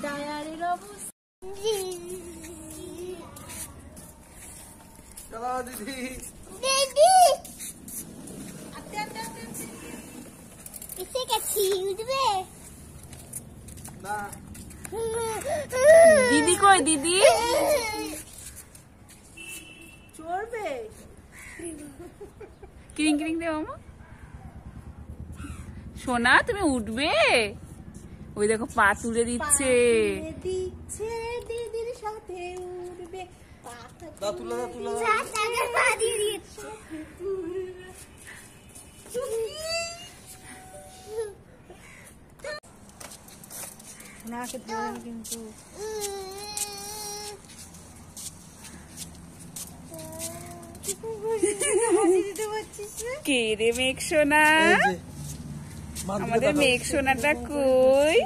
টায়ারের অবস্থা দিদি দিদি এসে গেছি উঠবে না দিদি কই দিদি চড়বে ক্রিং ক্রিং দে মামা সোনা তুমি উঠবে ওই দেখো পা তুলে দিচ্ছে দিদির সাথে উঠবে দা তুলা পা দিয়ে দিচ্ছে নাকে ধরেন কিন্তু কে রে মেঘ সোনা আমাদের মেঘ সোনাটা কই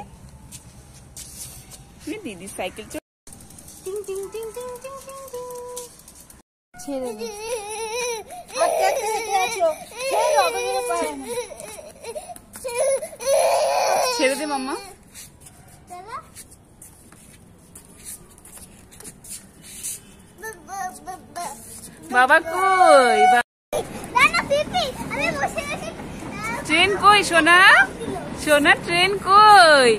দিদি সাইকেল ছেড়ে দে ছেড়ে দে মাম্মা বাবা কই ট্রেন কই সোনা সোনা ট্রেন কই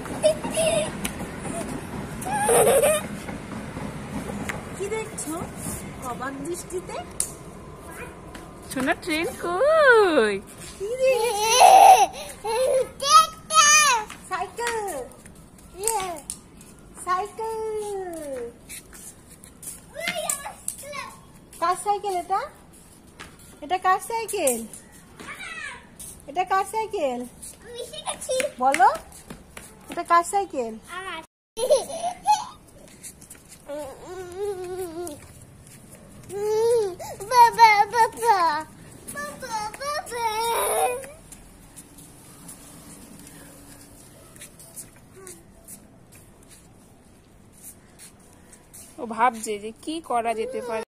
কি দেখছো অবাক দৃষ্টিতে সোনা ট্রেন কই সাইকেল সাইকেল কার সাইকেল এটা এটা কার সাইকেল এটা কার সাইকেল বলো এটা কার সাইকেল ও ভাবছে যে কি করা যেতে পারে।